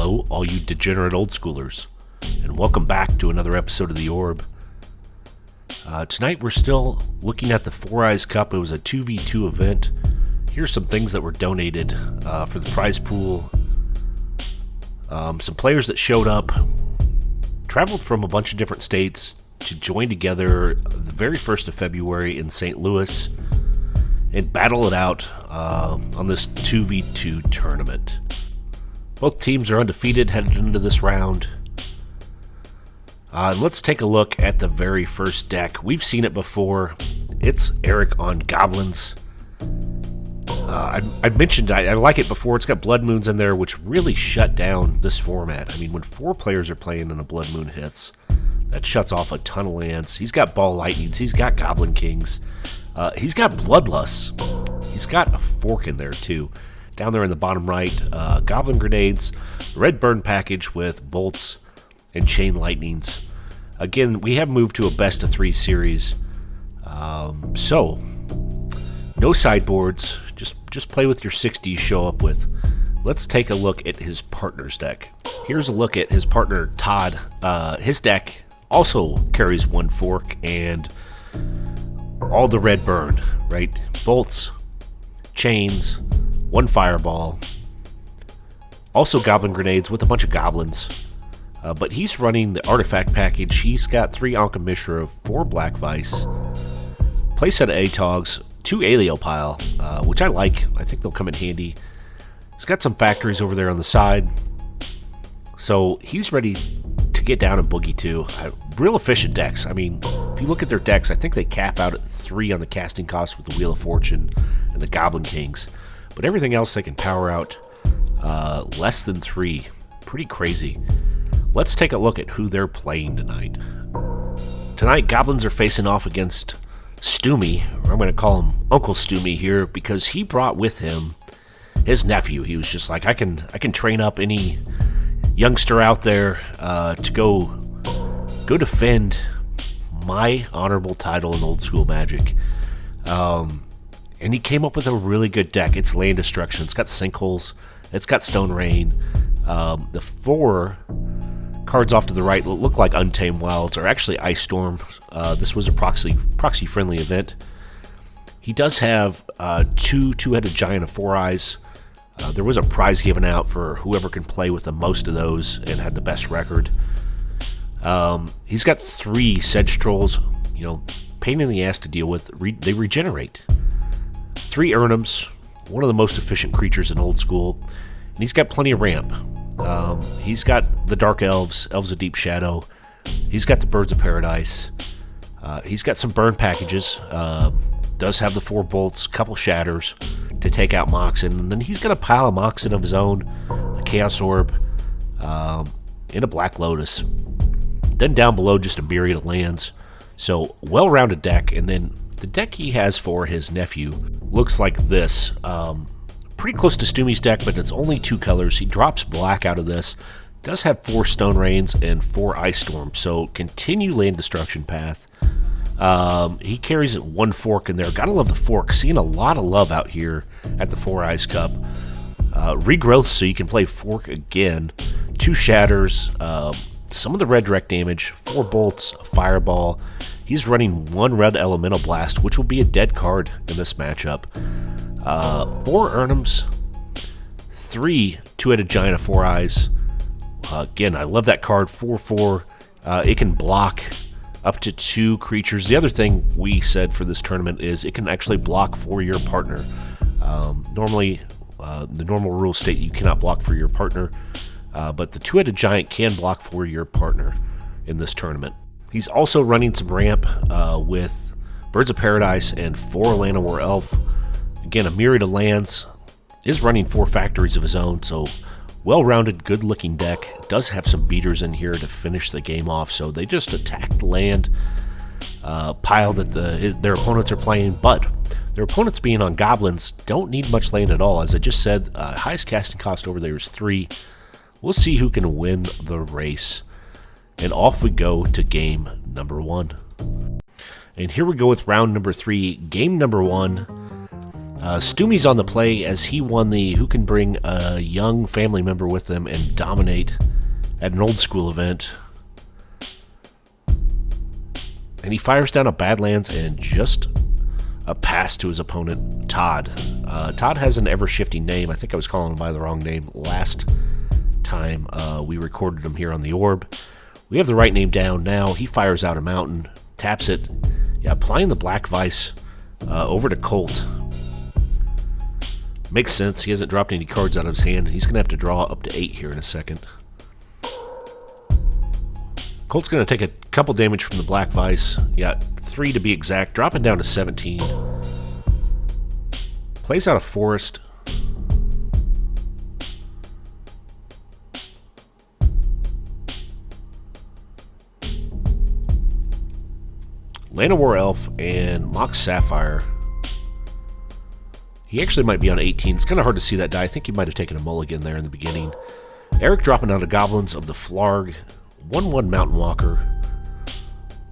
Hello, all you degenerate old schoolers, and welcome back to another episode of The Orb. Tonight we're still looking at the Foriys Cup. It was a 2v2 event. Here's some things that were donated for the prize pool. Some players that showed up, traveled from a bunch of different states to join together the very 1st of February in St. Louis and battle it out on this 2v2 tournament. Both teams are undefeated headed into this round. Let's take a look at the very first deck. We've seen it before. It's Eric on Goblins. I mentioned I like it before. It's got Blood Moons in there, which really shut down this format. I mean, when 4 players are playing and a Blood Moon hits, that shuts off a ton of lands. He's got Ball Lightnings. He's got Goblin Kings. He's got Bloodlusts. He's got a fork in there, too. Down there in the bottom right, Goblin Grenades, Red Burn package with Bolts and Chain Lightnings. Again, we have moved to a best-of-3 series. So, no sideboards. Just play with your 60 you show up with. Let's take a look at his partner's deck. Here's a look at his partner, Todd. His deck also carries 1 fork and all the red burn, right? Bolts, chains, 1 fireball, also Goblin Grenades with a bunch of goblins. But he's running the artifact package. He's got 3 Anka Mishra, 4 Black Vice, playset of ATOGs, 2 Aliopile, which I like. I think they'll come in handy. He's got some factories over there on the side. So he's ready to get down and boogie too. Real efficient decks. I mean, if you look at their decks, I think they cap out at 3 on the casting cost with the Wheel of Fortune and the Goblin Kings. But everything else they can power out less than 3. Pretty crazy. Let's take a look at who they're playing tonight. Tonight, Goblins are facing off against Stoomy, or I'm going to call him Uncle Stoomy here, because he brought with him his nephew. He was just like, I can train up any youngster out there to go defend my honorable title in old school Magic. And he came up with a really good deck. It's Land Destruction. It's got Sinkholes. It's got Stone Rain. The 4 cards off to the right look like Untamed Wilds are actually Ice Storm. This was a proxy-friendly event. He does have 2 two-headed giant of 4 eyes. There was a prize given out for whoever can play with the most of those and had the best record. He's got 3 Sedge Trolls. You know, pain in the ass to deal with. They regenerate. 3 Urnums, one of the most efficient creatures in old school, and he's got plenty of ramp. He's got the Dark Elves, Elves of Deep Shadow. He's got the Birds of Paradise. He's got some burn packages. Does have the 4 bolts, couple shatters to take out Moxen, and then he's got a pile of Moxen of his own, a Chaos Orb, and a Black Lotus. Then down below, just a myriad of lands. So, well-rounded deck, and then the deck he has for his nephew looks like this. Pretty close to Stoomy's deck, but it's only 2 colors. He drops black out of this. Does have 4 Stone Rains and 4 Ice Storms, so continue Land Destruction path. He carries 1 fork in there. Gotta love the fork. Seeing a lot of love out here at the Foriys Cup. Regrowth, so you can play fork again. 2 shatters. Some of the red direct damage. 4 bolts, a fireball. He's running 1 red elemental blast, which will be a dead card in this matchup. 4 Urnums, 3 two-headed giant of 4 eyes. Again, I love that card. 4/4. It can block up to 2 creatures. The other thing we said for this tournament is it can actually block for your partner. Normally, the normal rules state you cannot block for your partner, but the two-headed giant can block for your partner in this tournament. He's also running some ramp with Birds of Paradise and 4 Llanowar Elf. Again, a myriad of lands. Is running 4 factories of his own, so well-rounded, good-looking deck. Does have some beaters in here to finish the game off, so they just attack the land pile that their opponents are playing, but their opponents being on Goblins don't need much land at all. As I just said, highest casting cost over there is 3. We'll see who can win the race. And off we go to game number 1. And here we go with round number 3, game number 1. Stumy's on the play as he won the who can bring a young family member with them and dominate at an old school event. And he fires down a Badlands and just a pass to his opponent, Todd. Todd has an ever-shifting name. I think I was calling him by the wrong name last time we recorded him here on the Orb. We have the right name down now. He fires out a mountain, taps it, applying the Black Vice over to Colt. Makes sense. He hasn't dropped any cards out of his hand. He's going to have to draw up to 8 here in a second. Colt's going to take a couple damage from the Black Vice. 3 to be exact. Dropping down to 17. Plays out a Forest. Llanowar Elf and Mox Sapphire. He actually might be on 18. It's kind of hard to see that die. I think he might have taken a mulligan there in the beginning. Eric dropping out of Goblins of the Flarg. 1-1 Mountain Walker.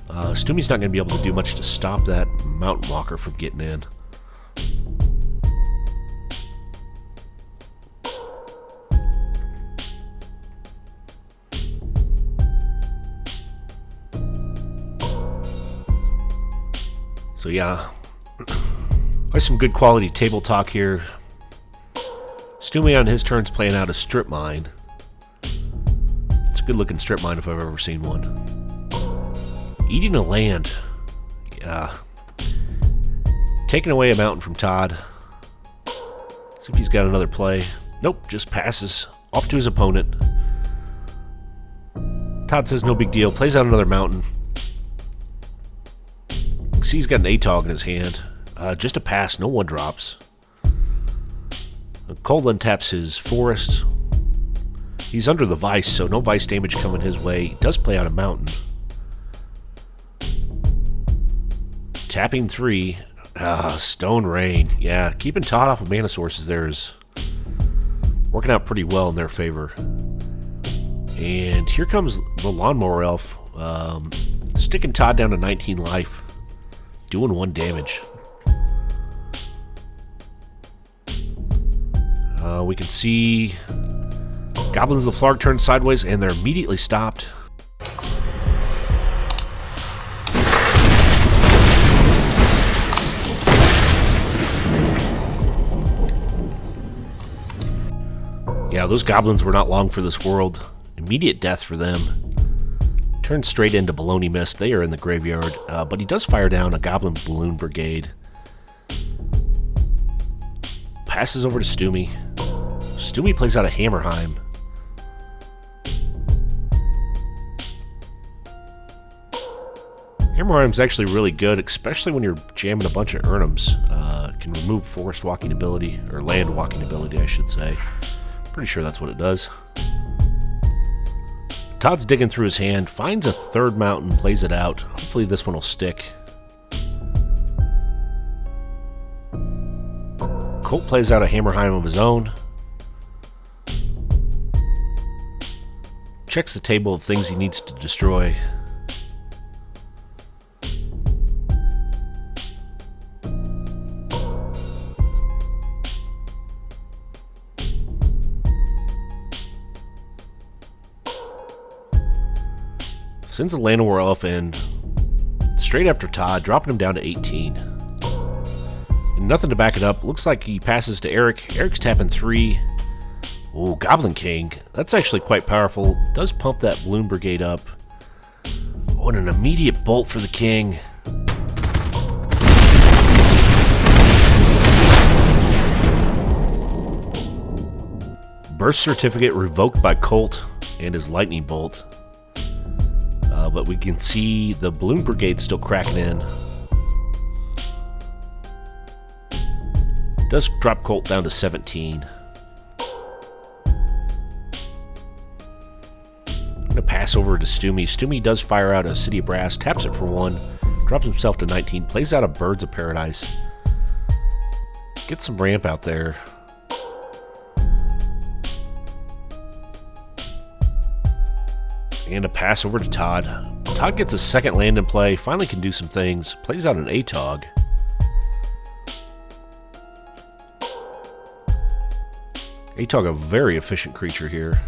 Stumy's not going to be able to do much to stop that Mountain Walker from getting in. So yeah, there's some good quality table talk here. Stumy on his turn's playing out a Strip Mine. It's a good looking strip mine if I've ever seen one. Eating a land. Yeah. Taking away a mountain from Todd. See if he's got another play. Nope, just passes off to his opponent. Todd says no big deal. Plays out another mountain. See, he's got an ATOG in his hand. Just a pass, no 1-drops. Cold taps his Forest. He's under the Vice, so no Vice damage coming his way. He does play out a mountain. Tapping 3. Stone Rain. Yeah, keeping Todd off of mana sources there is working out pretty well in their favor. And here comes the Lawnmower Elf. Sticking Todd down to 19 life. Doing 1 damage. We can see Goblins of the Flarg turn sideways, and they're immediately stopped. Yeah, those Goblins were not long for this world. Immediate death for them. Turns straight into Baloney Mist. They are in the graveyard, but he does fire down a Goblin Balloon Brigade. Passes over to Stumy. Stumy plays out a Hammerheim. Hammerheim's actually really good, especially when you're jamming a bunch of Urnums. Can remove Forest Walking ability, or Land Walking ability, I should say. Pretty sure that's what it does. Todd's digging through his hand, finds a 3rd mountain, plays it out. Hopefully this one will stick. Colt plays out a Hammerheim of his own. Checks the table of things he needs to destroy. Sends a Llanowar Elf in straight after Todd, dropping him down to 18. And nothing to back it up. Looks like he passes to Eric. Eric's tapping 3. Ooh, Goblin King. That's actually quite powerful. Does pump that Balloon Brigade up. Oh, and an immediate bolt for the King. Burst Certificate revoked by Colt and his Lightning Bolt. But we can see the Balloon Brigade still cracking in. Does drop Colt down to 17. I'm going to pass over to Stumy. Stumy does fire out a City of Brass, taps it for 1, drops himself to 19, plays out a Birds of Paradise. Get some ramp out there. And a pass over to Todd. Todd gets a 2nd land in play, finally can do some things, plays out an ATOG. Atog, a very efficient creature here.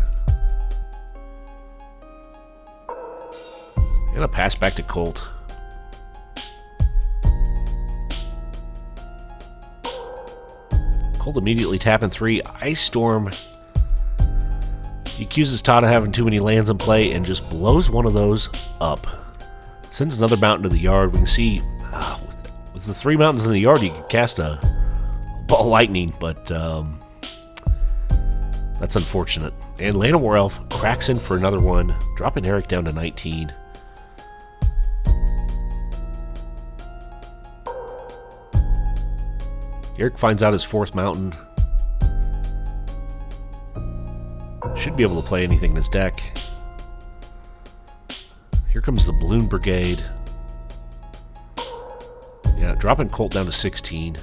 And a pass back to Colt. Colt immediately tapping 3. Ice Storm. He accuses Todd of having too many lands in play and just blows one of those up. Sends another mountain to the yard. We can see with the 3 mountains in the yard, you can cast a ball lightning, but that's unfortunate. And Lana War Elf cracks in for another one, dropping Eric down to 19. Eric finds out his 4th mountain. Should be able to play anything in his deck. Here comes the Balloon Brigade. Yeah, dropping Colt down to 16.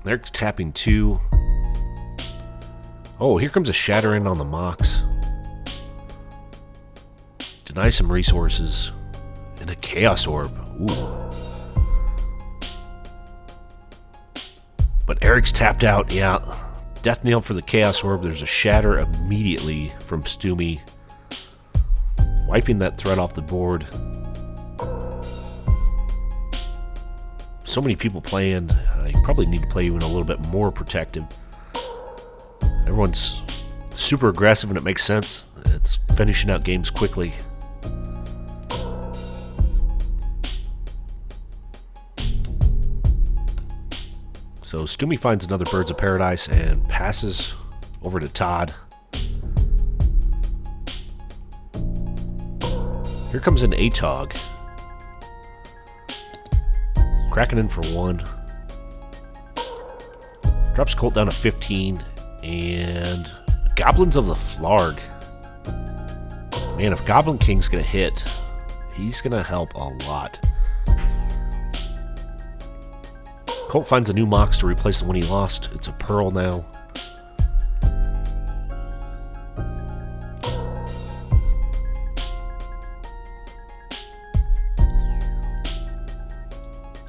Eric's tapping 2. Oh, here comes a Shatter in on the Mox. Deny some resources. And a Chaos Orb. Ooh. But Eric's tapped out, yeah. Death Nail for the Chaos Orb. There's a Shatter immediately from Stumi. Wiping that threat off the board. So many people playing. You probably need to play even a little bit more protective. Everyone's super aggressive and it makes sense. It's finishing out games quickly. So Stumi finds another Birds of Paradise and passes over to Todd. Here comes an Atog. Cracking in for 1. Drops Colt down to 15. And Goblins of the Flarg. Man, if Goblin King's going to hit, he's going to help a lot. Colt finds a new Mox to replace the one he lost. It's a Pearl now.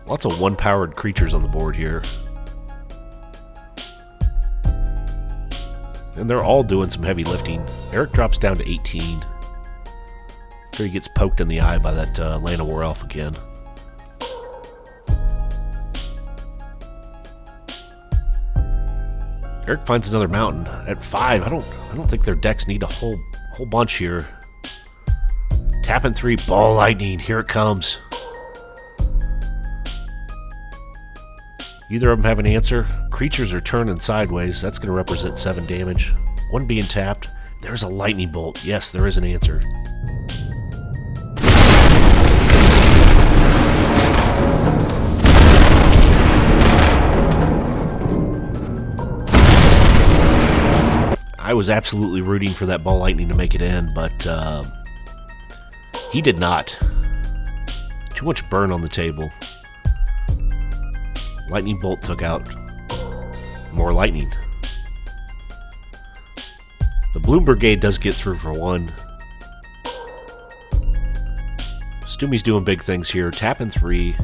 Lots of 1-powered creatures on the board here. And they're all doing some heavy lifting. Eric drops down to 18. After he gets poked in the eye by that Lana War Elf again. Eric finds another mountain at 5. I don't think their decks need a whole bunch here. Tapping 3, Ball Lightning. Here it comes. Either of them have an answer. Creatures are turning sideways. That's going to represent 7 damage. 1 being tapped. There's a Lightning Bolt. Yes, there is an answer. I was absolutely rooting for that Ball Lightning to make it in, but he did not. Too much burn on the table. Lightning Bolt took out more lightning. The Bloom Brigade does get through for 1. Stumi's doing big things here. Tapping 3.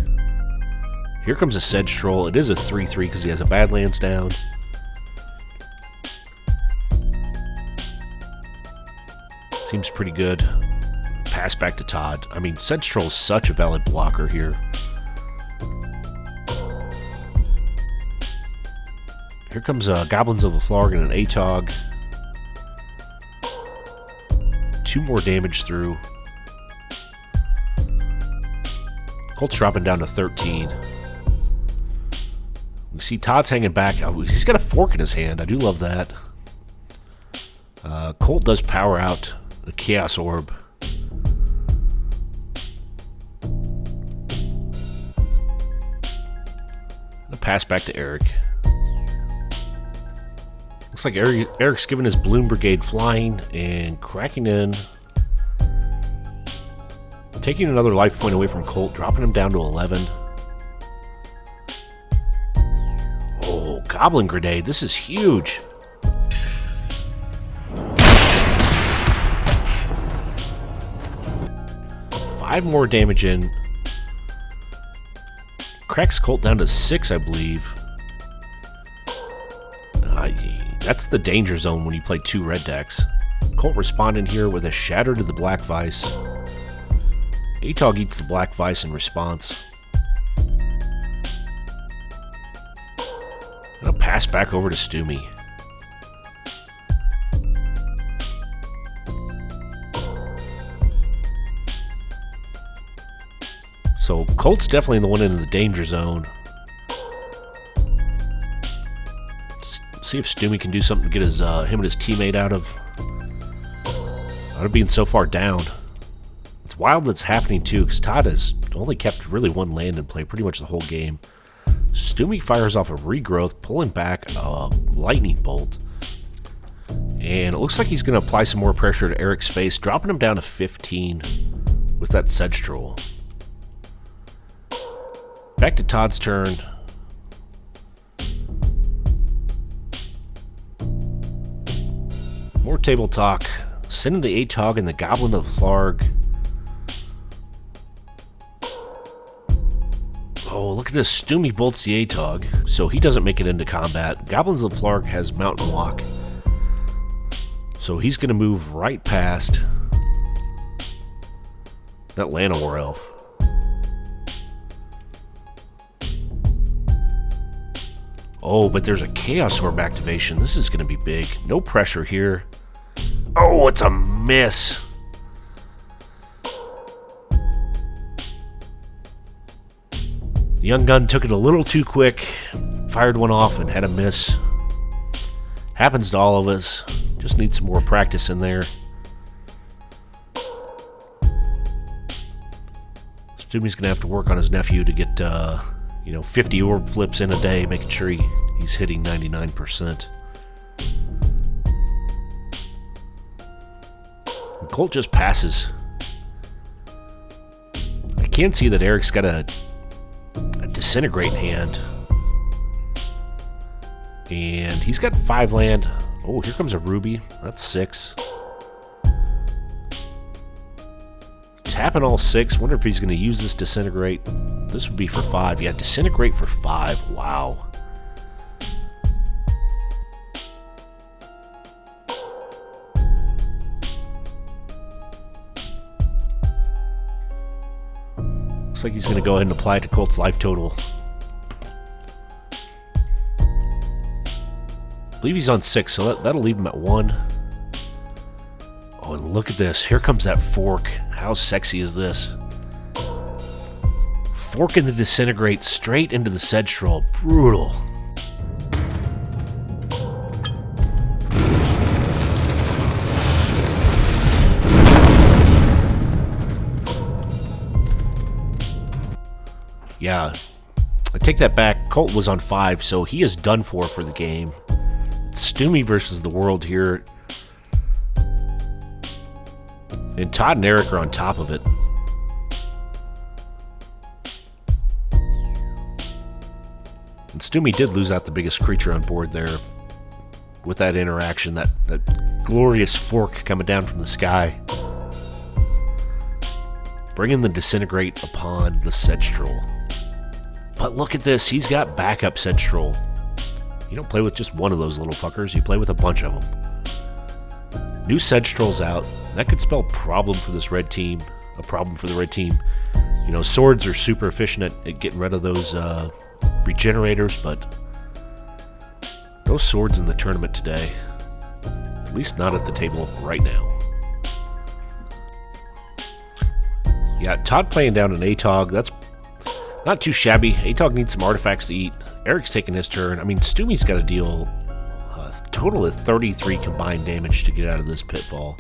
Here comes a Sedge Troll. It is a 3/3 because he has a Badlands down. Seems pretty good. Pass back to Todd. I mean, Sedge Troll is such a valid blocker here. Here comes Goblins of the Flarg and an Atog. 2 more damage through. Colt's dropping down to 13. We see Todd's hanging back. Oh, he's got a fork in his hand. I do love that. Colt does power out the Chaos Orb. A pass back to Eric. Looks like Eric's giving his Bloom Brigade flying and cracking in. Taking another life point away from Colt, dropping him down to 11. Oh, Goblin Grenade. This is huge. Five more damage in. cracks Colt down to 6, I believe. That's the danger zone when you play 2 red decks. Colt responding here with a Shatter to the Black Vice. Atog eats the Black Vice in response. And a pass back over to Stumi. So Colt's definitely the one in the danger zone. Let's see if Stumi can do something to get his him and his teammate out of being so far down. It's wild that's happening too, because Todd has only kept really 1 land in play pretty much the whole game. Stumi fires off a regrowth, pulling back a lightning bolt. And it looks like he's going to apply some more pressure to Eric's face, dropping him down to 15 with that Sedge Troll. Back to Todd's turn. More table talk. Sending the Atog and the Goblin of Flarg. Oh, look at this. Stumi bolts the Atog, so he doesn't make it into combat. Goblins of Flarg has Mountain Walk, so he's going to move right past that Llanowar Elf. Oh, but there's a Chaos Orb activation. This is going to be big. No pressure here. Oh, it's a miss. The young gun took it a little too quick. Fired one off and had a miss. Happens to all of us. Just need some more practice in there. Stumi's going to have to work on his nephew to get, 50 orb flips in a day, making sure he's hitting 99%. And Colt just passes. I can see that Eric's got a Disintegrate in hand. And he's got 5 land. Oh, here comes a Ruby. That's 6. Tapping all 6. Wonder if he's going to use this Disintegrate. This would be for 5. Yeah, Disintegrate for 5. Wow. Looks like he's going to go ahead and apply it to Colt's life total. I believe he's on 6, so that'll leave him at 1. Oh, and look at this. Here comes that fork. How sexy is this? Fork in the Disintegrate straight into the Sedge Troll. Brutal. Yeah, I take that back. Colt was on 5, so he is done for the game. It's Stumi versus the world here. And Todd and Eric are on top of it. And Stumi did lose out the biggest creature on board there with that interaction, that glorious fork coming down from the sky. Bringing the Disintegrate upon the Sedge Troll. But look at this, he's got backup Sedge Troll. You don't play with just one of those little fuckers, you play with a bunch of them. New Sedge Troll's out. That could spell problem for this red team. A problem for the red team. You know, swords are super efficient at getting rid of those regenerators, but no swords in the tournament today. At least not at the table right now. Yeah, Todd playing down an Atog. That's not too shabby. Atog needs some artifacts to eat. Eric's taking his turn. I mean, Stumi's got to deal a total of 33 combined damage to get out of this pitfall.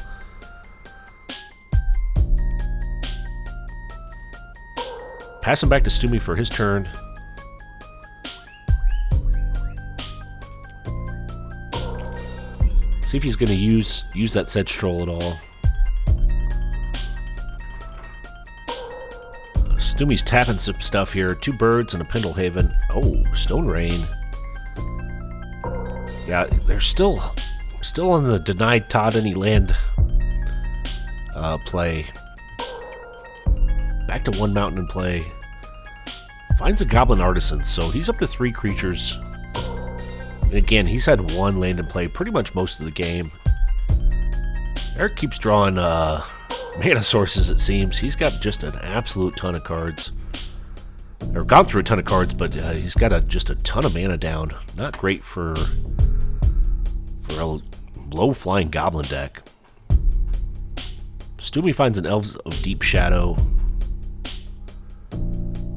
Pass him back to Stumi for his turn. See if he's going to use that Sedge Troll at all. Stumi's tapping some stuff here. 2 birds and a Pendlehaven. Oh, Stone Rain. Yeah, they're still on the denied Todd any land play. Back to 1 mountain in play. Finds a Goblin Artisan, so he's up to 3 creatures. And again, he's had 1 land in play pretty much most of the game. Eric keeps drawing mana sources, it seems. He's got just an absolute ton of cards. Or gone through a ton of cards, but he's got just a ton of mana down. Not great for a low-flying Goblin deck. Stumi finds an Elves of Deep Shadow.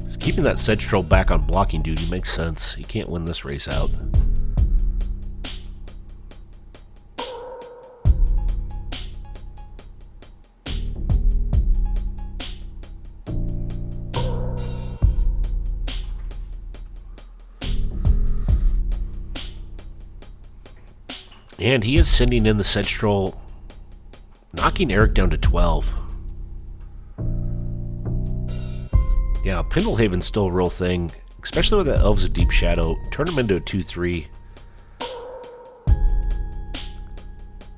He's keeping that Sedge Troll back on blocking duty. Makes sense. He can't win this race out. And he is sending in the Sedge Troll, knocking Eric down to 12. Yeah, Pendlehaven's still a real thing, especially with the Elves of Deep Shadow. Turn him into a 2-3.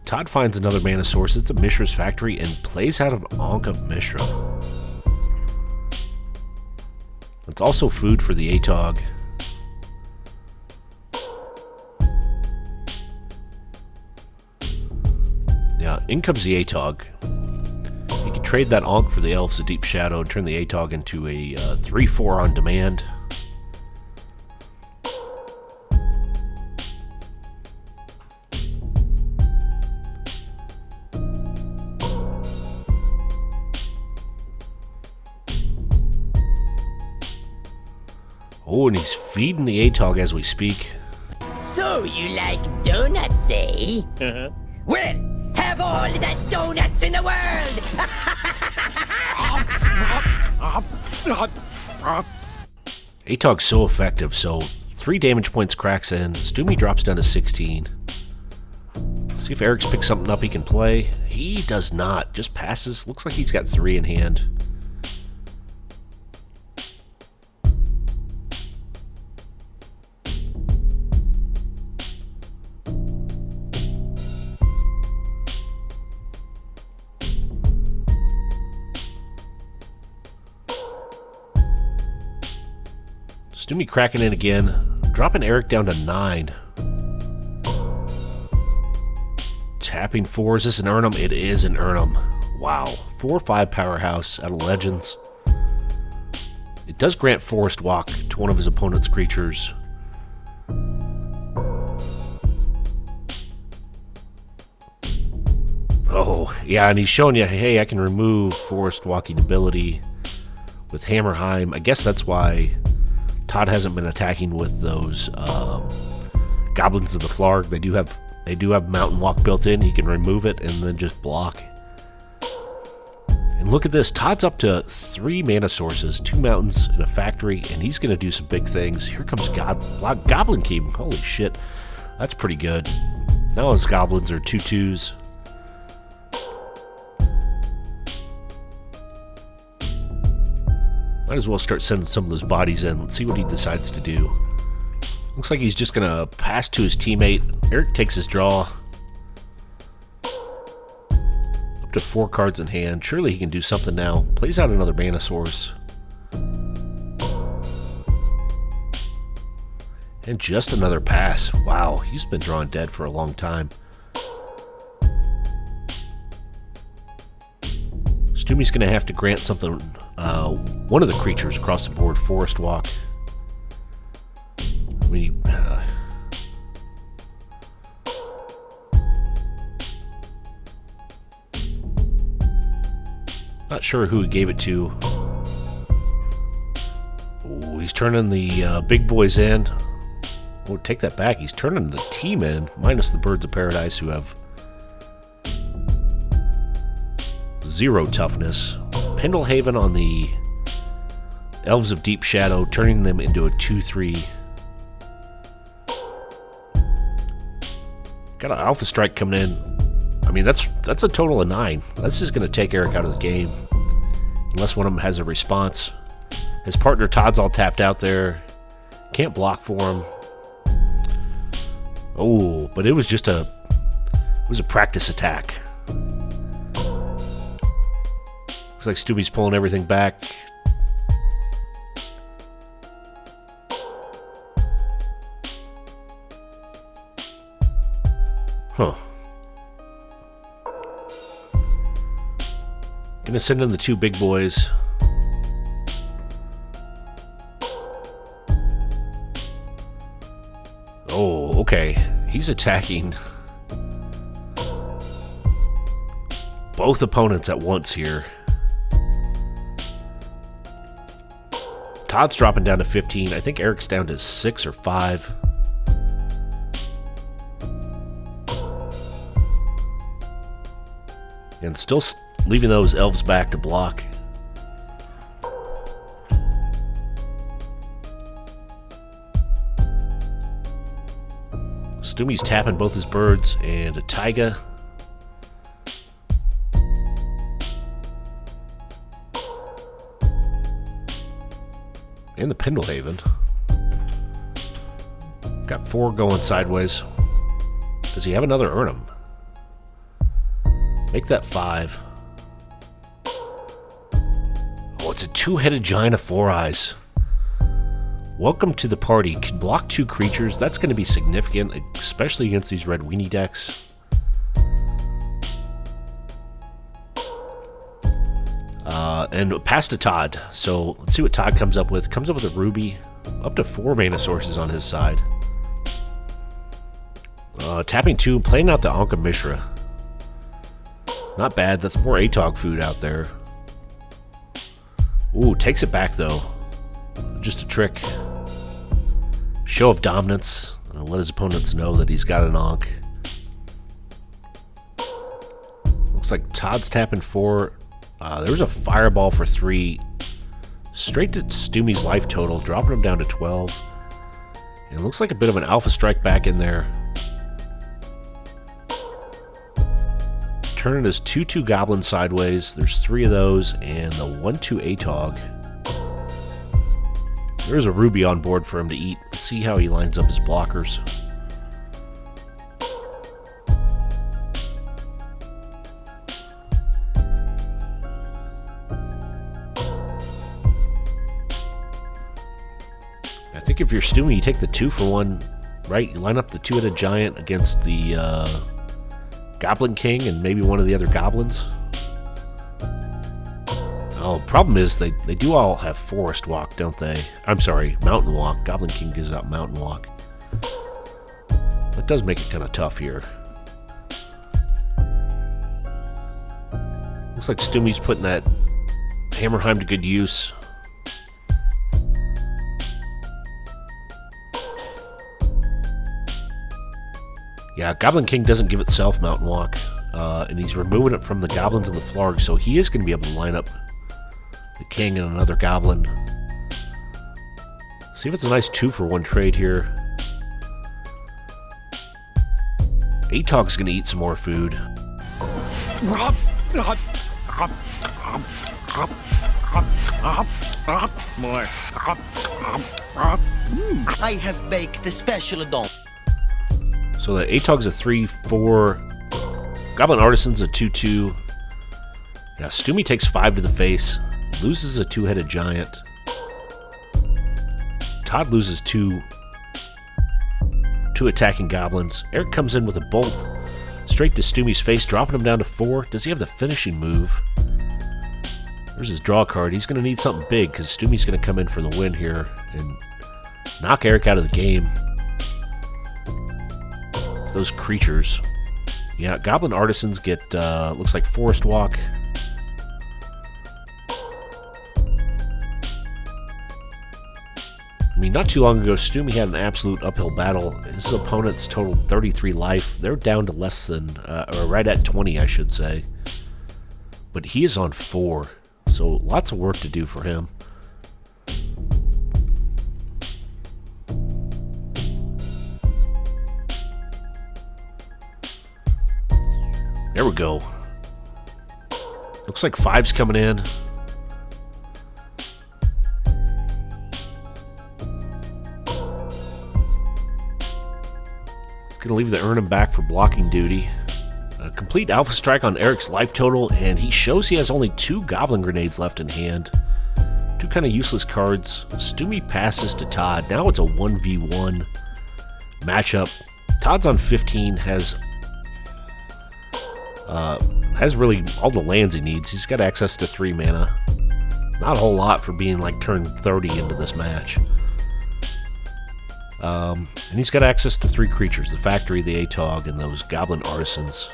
Todd finds another mana source. It's a Mishra's Factory and plays out of Ankh of Mishra. It's also food for the Atog. Yeah, in comes the Atog. You can trade that Ankh for the Elves of Deep Shadow and turn the Atog into a 3-4 on demand. Oh, and he's feeding the Atog as we speak. So you like donuts, eh? Uh-huh. Well, have all the donuts in the world! Atog's so effective, so 3 damage points cracks in. Stumi drops down to 16. See if Eric's picked something up he can play. He does not. Just passes. Looks like he's got 3 in hand. Stumi cracking in again, dropping Eric down to 9. Tapping 4. Is this an Urnum? It is an Urnum. Wow. 4/5 powerhouse out of Legends. It does grant Forest Walk to one of his opponent's creatures. Oh, yeah, and he's showing you, hey, I can remove Forest Walking ability with Hammerheim. I guess that's why Todd hasn't been attacking with those Goblins of the Flarg. They do have Mountain Walk built in. He can remove it and then just block. And look at this. Todd's up to 3 mana sources, 2 mountains and a factory, and he's going to do some big things. Here comes Goblin King. Holy shit. That's pretty good. Now his goblins are 2/2s. Might as well start sending some of those bodies in. Let's see what he decides to do. Looks like he's just going to pass to his teammate. Eric takes his draw. Up to 4 cards in hand. Surely he can do something now. Plays out another mana source. And just another pass. Wow, he's been drawing dead for a long time. Stumi's going to have to grant something, one of the creatures across the board, Forest Walk. I mean, not sure who he gave it to. Oh, he's turning the big boys in. Oh, take that back. He's turning the team in, minus the Birds of Paradise, who have 0 toughness. Pendlehaven on the Elves of Deep Shadow, turning them into a 2/3. Got an Alpha Strike coming in. I mean, that's a total of 9. That's just going to take Eric out of the game. Unless one of them has a response. His partner Todd's all tapped out there. Can't block for him. Oh, but it was just a practice attack. Looks like Stumi's pulling everything back. Huh. Gonna send in the 2 big boys. Oh, okay. He's attacking both opponents at once here. Todd's dropping down to 15. I think Eric's down to 6 or 5. And still leaving those elves back to block. Stummy's tapping both his birds and a taiga. And the Pendlehaven. Got 4 going sideways. Does he have another Urnum? Make that 5. Oh, it's a 2-headed giant of 4 eyes. Welcome to the party. Can block 2 creatures. That's going to be significant, especially against these red weenie decks. And pass to Todd. So let's see what Todd comes up with. Comes up with a ruby. Up to 4 mana sources on his side. Tapping 2, playing out the Anka Mishra. Not bad. That's more Atog food out there. Ooh, takes it back though. Just a trick. Show of dominance. Let his opponents know that he's got an Ankh. Looks like Todd's tapping 4. There's a fireball for 3. Straight to Stummy's life total, dropping him down to 12. And it looks like a bit of an alpha strike back in there. Turning his 2/2 goblin sideways. There's 3 of those, and the 1/2 Atog. There's a ruby on board for him to eat. Let's see how he lines up his blockers. I think if you're Stummy, you take the 2 for 1, right? You line up the 2-headed giant against the Goblin King and maybe one of the other goblins. Oh, problem is they do all have Forest Walk, don't they? I'm sorry, Mountain Walk. Goblin King gives out Mountain Walk. That does make it kind of tough here. Looks like Stummy's putting that Hammerheim to good use. Yeah, Goblin King doesn't give itself Mountain Walk, and he's removing it from the goblins and the Flarg, so he is going to be able to line up the king and another goblin. See if it's a nice 2-for-1 trade here. Atog's going to eat some more food. More. I have baked a special don. So the Atog's a 3/4. Goblin Artisan's a 2/2. Yeah, Stummy takes 5 to the face. Loses a 2-headed giant. Todd loses 2 attacking goblins. Eric comes in with a bolt straight to Stummy's face, dropping him down to 4. Does he have the finishing move? There's his draw card. He's going to need something big because Stummy's going to come in for the win here and knock Eric out of the game. Those creatures. Yeah, Goblin Artisans get, looks like Forest Walk. I mean, not too long ago, Stummy had an absolute uphill battle. His opponents totaled 33 life. They're down to less than, or right at 20, I should say. But he is on 4, so lots of work to do for him. There we go. Looks like 5's coming in. Gonna leave the Urnum back for blocking duty. A complete alpha strike on Eric's life total, and he shows he has only 2 goblin grenades left in hand. 2 kind of useless cards. Stummy passes to Todd. Now it's a 1v1 matchup. Todd's on 15, has Has really all the lands he needs. He's got access to 3 mana. Not a whole lot for being like turn 30 into this match. And he's got access to 3 creatures, the Factory, the Atog, and those Goblin Artisans.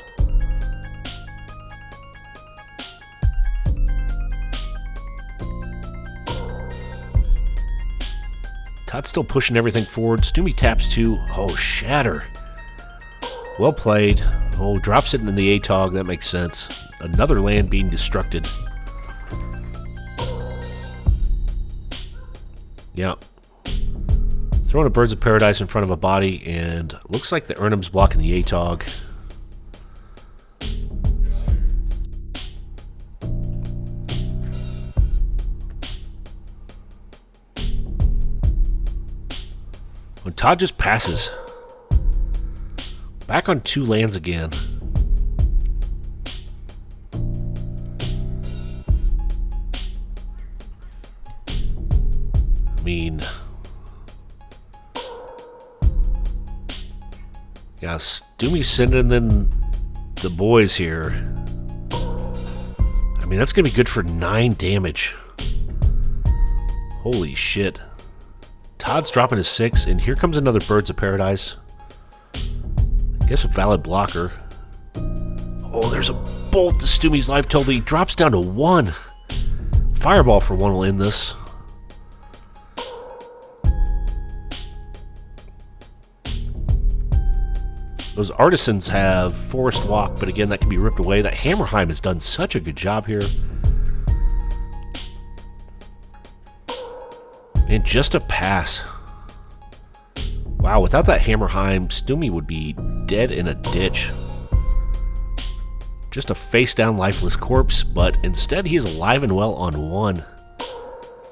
Todd's still pushing everything forward. Stumi taps 2. Oh, Shatter. Well played. Oh, drops it in the Atog. That makes sense. Another land being destructed. Yep. Throwing a Birds of Paradise in front of a body, and looks like the Urnim's blocking the Atog. When Todd just passes. Back on 2 lands again. I mean, yeah, Stumi's sending in the boys here. I mean, that's going to be good for 9 damage. Holy shit. Todd's dropping his 6, and here comes another Birds of Paradise. I guess a valid blocker. Oh, there's a bolt to Stumi's life total. He drops down to 1. Fireball for 1 will end this. Those Artisans have Forest Walk, but again, that can be ripped away. That Hammerheim has done such a good job here. And just a pass. Wow, without that Hammerheim, Stumi would be dead in a ditch. Just a face-down, lifeless corpse, but instead he is alive and well on 1.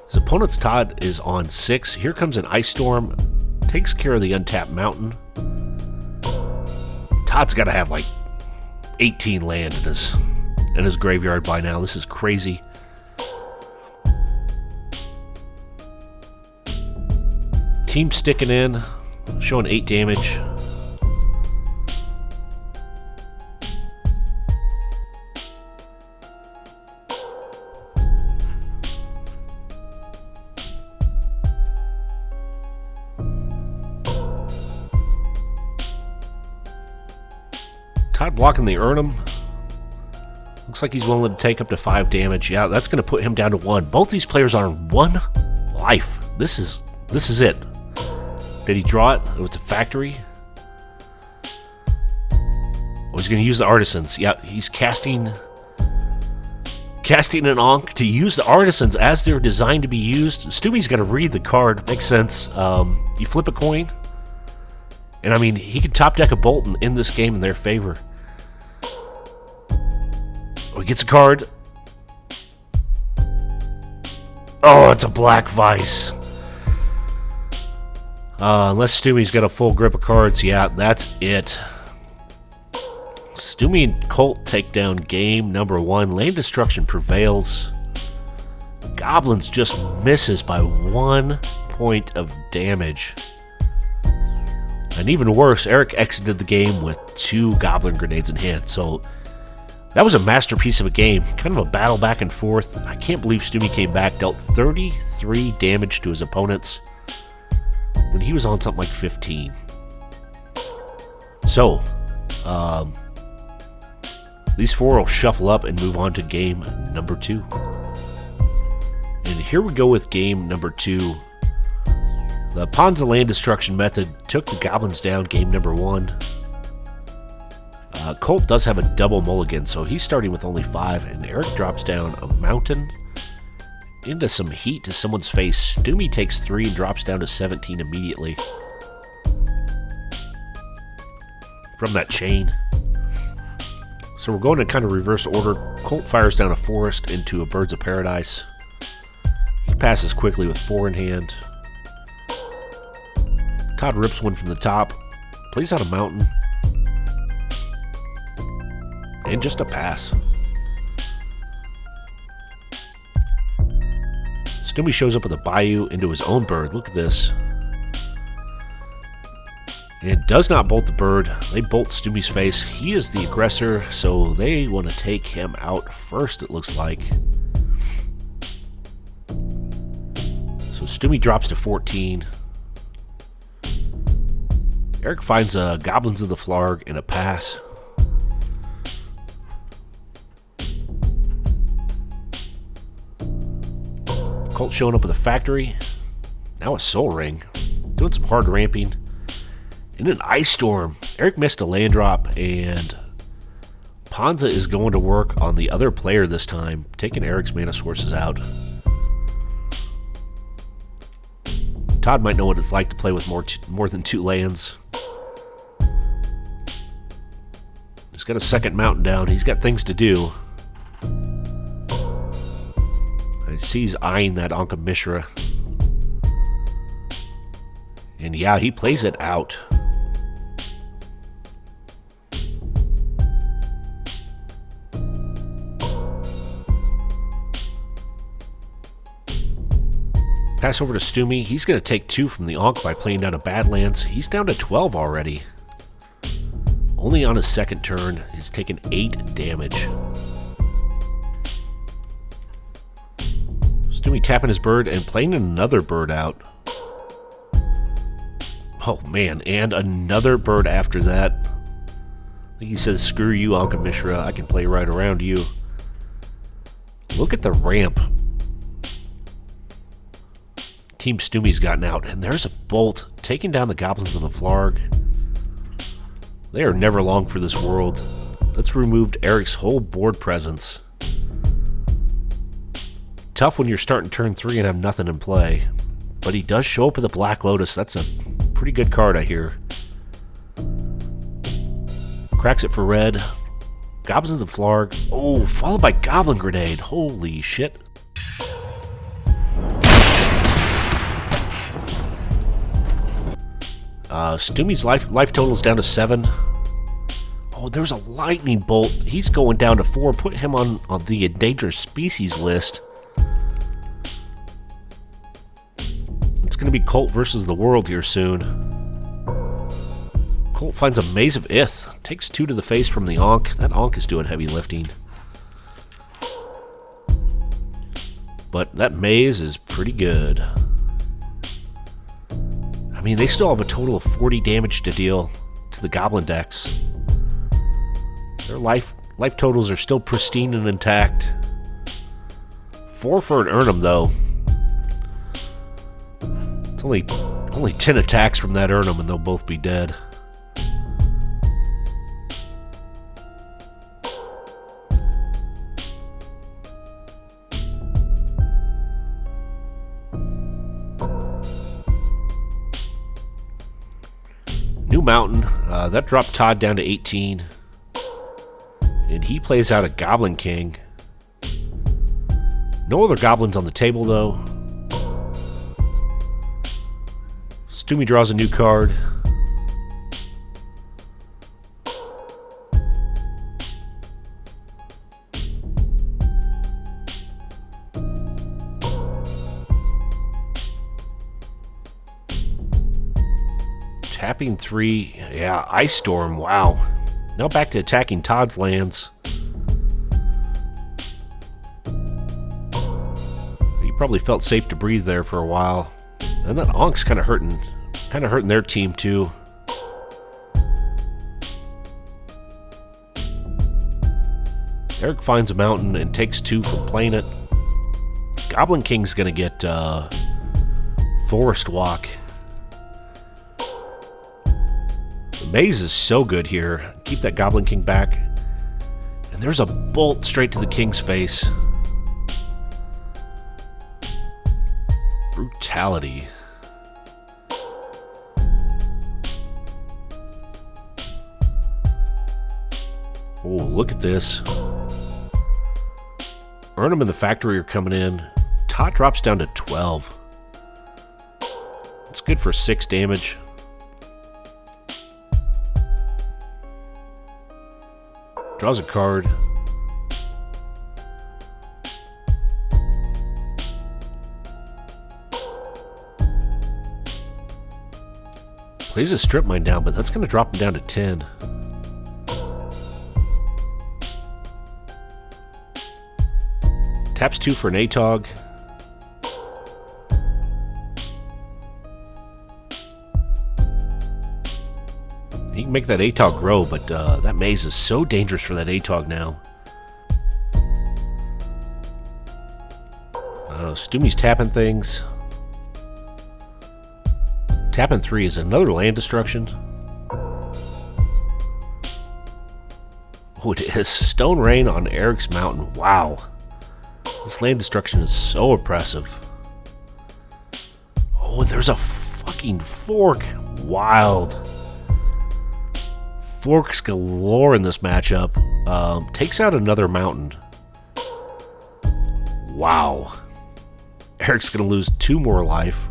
His opponent's Todd is on 6. Here comes an Ice Storm. Takes care of the untapped mountain. Todd's got to have like 18 land in his graveyard by now. This is crazy. Team sticking in, showing 8 damage. Todd blocking the Urnum. Looks like he's willing to take up to 5 damage. Yeah, that's going to put him down to 1. Both these players are on 1 life. This is it. Did he draw it? It was a Factory. Oh, he's going to use the Artisans. Yeah, he's casting an Ankh to use the Artisans as they're designed to be used. Stumi's going to read the card. Makes sense. You flip a coin. And I mean, he could top deck a Bolt and end this game in their favor. Oh, he gets a card. Oh, it's a Black Vice. Unless Stumi's got a full grip of cards, yeah, that's it. Stumi and Colt take down game number 1. Land destruction prevails. Goblins just misses by 1 point of damage. And even worse, Eric exited the game with 2 Goblin Grenades in hand. So that was a masterpiece of a game. Kind of a battle back and forth. I can't believe Stumi came back, dealt 33 damage to his opponents when he was on something like 15. So, these 4 will shuffle up and move on to game number 2. And here we go with game number 2. The PONZA land destruction method took the Goblins down game number 1. Colt does have a double mulligan, so he's starting with only 5, and Eric drops down a mountain into some heat to someone's face. Stumi takes 3 and drops down to 17 immediately from that chain. So we're going in kind of reverse order. Colt fires down a forest into a Birds of Paradise. He passes quickly with 4 in hand. Todd rips one from the top, plays out a mountain, and just a pass. Stumi shows up with a Bayou into his own bird. Look at this. And does not bolt the bird. They bolt Stummy's face. He is the aggressor, so they want to take him out first, it looks like. So Stummy drops to 14. Eric finds a Goblins of the Flarg and a pass. Colt showing up with a factory. Now a soul ring. Doing some hard ramping. In an ice storm, Eric missed a land drop, and PONZA is going to work on the other player this time, taking Eric's mana sources out. Todd might know what it's like to play with more than 2 lands. He's got a second mountain down. He's got things to do. I see he's eyeing that Anka Mishra. And yeah, he plays it out. Pass over to Stummy. He's going to take 2 from the Ankh by playing down a Badlands. He's down to 12 already. Only on his second turn. He's taken 8 damage. Stummy tapping his bird and playing another bird out. Oh man, and another bird after that. I think he says, screw you, Anka Mishra. I can play right around you. Look at the ramp. Team Stummy's gotten out, and there's a bolt taking down the Goblins of the Flarg. They are never long for this world. That's removed Eric's whole board presence. Tough when you're starting turn 3 and have nothing in play. But he does show up with a Black Lotus. That's a pretty good card, I hear. Cracks it for red. Goblins of the Flarg. Oh, followed by Goblin Grenade. Holy shit. Stummy's life total is down to 7. Oh, there's a lightning bolt. He's going down to 4. Put him on the endangered species list. It's going to be Colt versus the world here soon. Colt finds a Maze of Ith. Takes 2 to the face from the Ankh. That Ankh is doing heavy lifting. But that Maze is pretty good. I mean, they still have a total of 40 damage to deal to the Goblin decks. Their life totals are still pristine and intact. 4 for an Urnum, though. It's only 10 attacks from that Urnum, and they'll both be dead. New Mountain, that dropped Todd down to 18. And he plays out a Goblin King. No other goblins on the table, though. Stummy draws a new card. Tapping 3. Yeah, Ice Storm. Wow. Now back to attacking Todd's lands. He probably felt safe to breathe there for a while. And that Ankh's kind of hurting their team too. Eric finds a mountain and takes 2 from playing it. Goblin King's gonna get Forest Walk. The Maze is so good here. Keep that Goblin King back. And there's a bolt straight to the King's face. Brutality. Oh, look at this. Urnum and the Factory are coming in. Todd drops down to 12. It's good for 6 damage. Draws a card. Plays a strip mine down, but that's going to drop him down to 10. Taps 2 for an ATOG. He can make that ATOG grow, but that maze is so dangerous for that ATOG now. Stummy's tapping things. Tapping 3 is another land destruction. Oh, it is. Stone Rain on Eric's Mountain. Wow. This land destruction is so oppressive. Oh, and there's a fucking fork. Wild. Forks galore in this matchup. Takes out another mountain. Wow. Eric's going to lose 2 more life.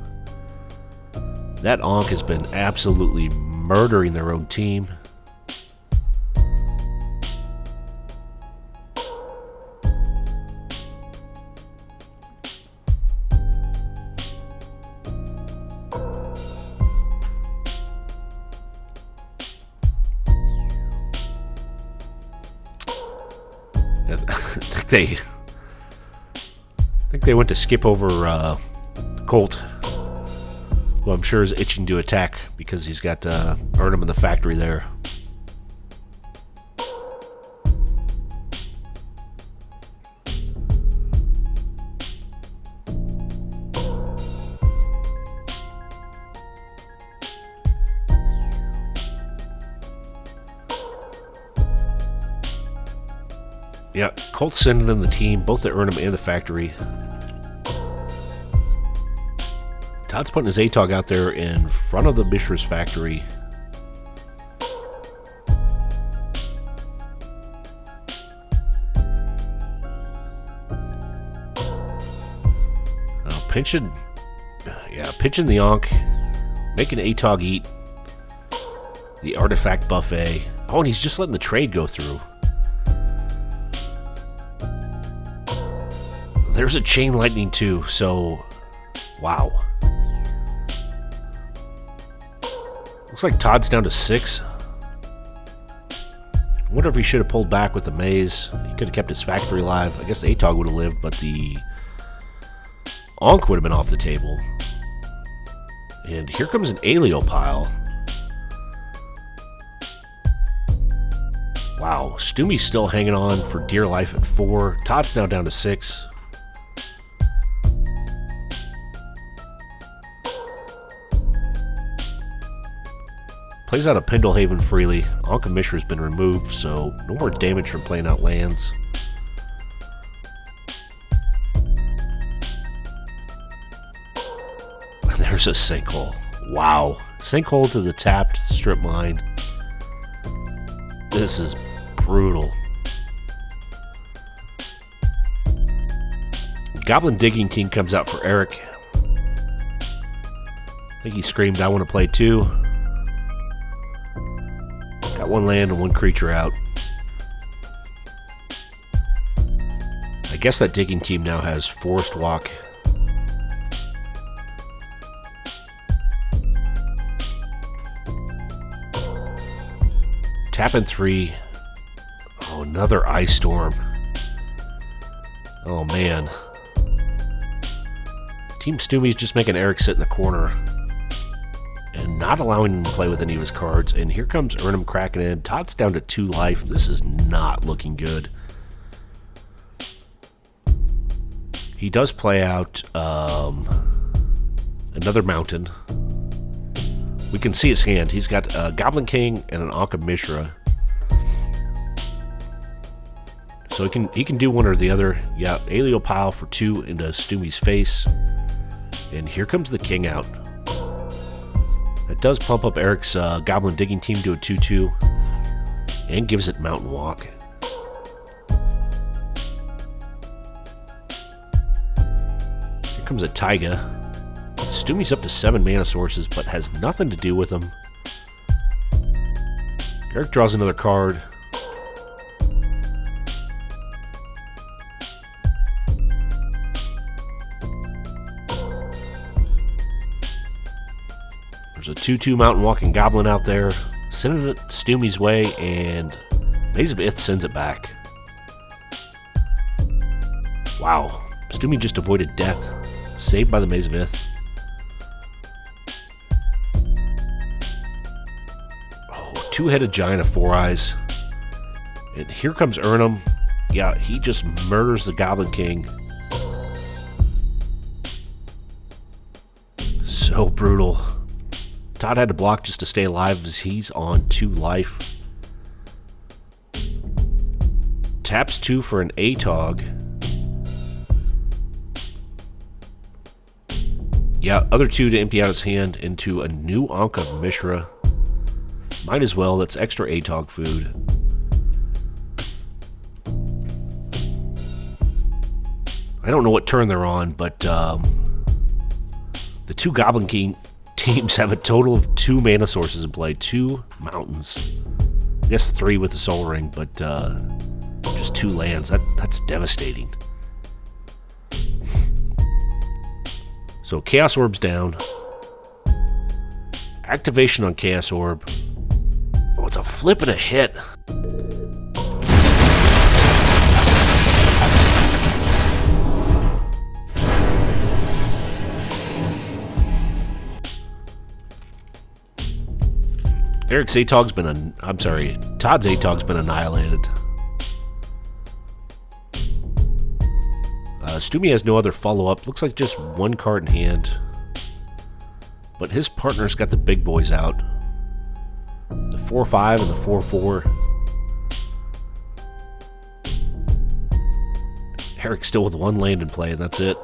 That Ankh has been absolutely murdering their own team. I think they went to skip over Colt, who I'm sure is itching to attack because he's got Arnhem in the factory there. Yeah, Colt's sending in the team, both the Arnhem and the factory. Todd's putting his ATOG out there in front of the Mishra's factory. Pinching the Ankh, making ATOG eat the artifact buffet. Oh, and he's just letting the trade go through. There's a chain lightning too, so wow. Looks like Todd's down to 6. I wonder if he should have pulled back with the maze. He could have kept his factory alive. I guess ATOG would have lived, but the Ankh would have been off the table. And here comes an Alio pile. Wow, Stummy's still hanging on for dear life at 4. Todd's now down to 6. Plays out of Pendlehaven freely. Ankh and Mishra's been removed, so no more damage from playing out lands. And there's a sinkhole. Wow. Sinkhole to the tapped strip mine. This is brutal. Goblin digging team comes out for Eric. I think he screamed, "I want to play too." Got 1 land and 1 creature out. I guess that digging team now has Forest Walk. Tapping 3. Oh, another Ice Storm. Oh, man. Team Stummy's just making Eric sit in the corner and not allowing him to play with any of his cards. And here comes Arnhem cracking in. Todd's down to 2 life. This is not looking good. He does play out another mountain. We can see his hand. He's got a Goblin King and an Ankh of Mishra. So he can do one or the other. Yeah, Alio pile for 2 into Stummy's face. And here comes the King out. That does pump up Eric's Goblin Digging team to a 2-2 and gives it Mountain Walk. Here comes a Taiga. Stummy's up to 7 mana sources, but has nothing to do with them. Eric draws another card. There's a 2-2 mountain walking goblin out there, sending it Stumey's way, and Maze of Ith sends it back. Wow, Stumey just avoided death, saved by the Maze of Ith. Oh, two-headed giant of 4 eyes. And here comes Urnham. Yeah, he just murders the Goblin King. So brutal. Todd had to block just to stay alive as he's on 2 life. Taps 2 for an ATOG. Yeah, other 2 to empty out his hand into a new Ankh of Mishra. Might as well, that's extra ATOG food. I don't know what turn they're on, but the 2 Goblin King teams have a total of 2 mana sources in play. 2 mountains. I guess 3 with the Soul Ring, but just 2 lands. That's devastating. So Chaos Orb's down. Activation on Chaos Orb. Oh, it's a flip and a hit. Eric's ATOG's been Todd's ATOG's been annihilated. Stumey has no other follow-up. Looks like just 1 card in hand. But his partner's got the big boys out. The 4/5 and the 4/4. Eric's still with 1 land in play, and that's it.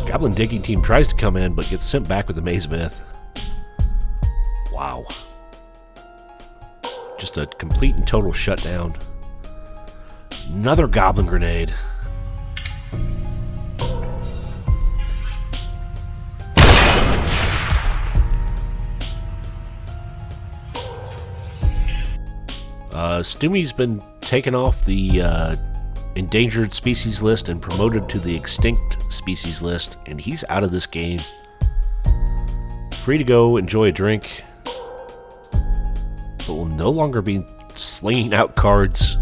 Goblin Digging Team tries to come in, but gets sent back with the Maze of Ith. Wow. Just a complete and total shutdown. Another Goblin Grenade. Stumey's been taken off the endangered species list and promoted to the extinct species list, and he's out of this game. Free to go enjoy a drink, but will no longer be slinging out cards.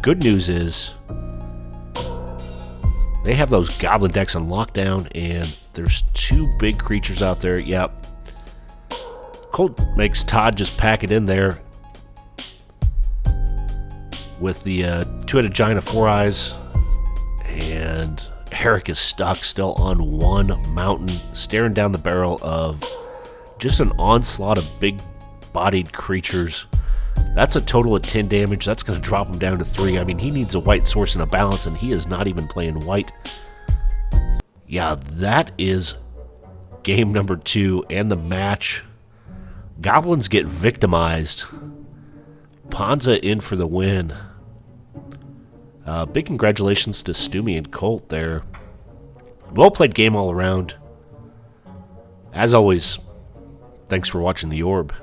Good news is they have those goblin decks on lockdown, and there's 2 big creatures out there. Yep. Colt makes Todd just pack it in there with the 2-headed giant of 4 eyes, and Eric is stuck still on 1 mountain, staring down the barrel of just an onslaught of big-bodied creatures. That's a total of 10 damage. That's going to drop him down to 3. I mean, he needs a white source and a balance, and he is not even playing white. Yeah, that is game number 2 and the match. Goblins get victimized. PONZA in for the win. Big congratulations to Stumey and Colt there. Well played game all around. As always, thanks for watching The Orb.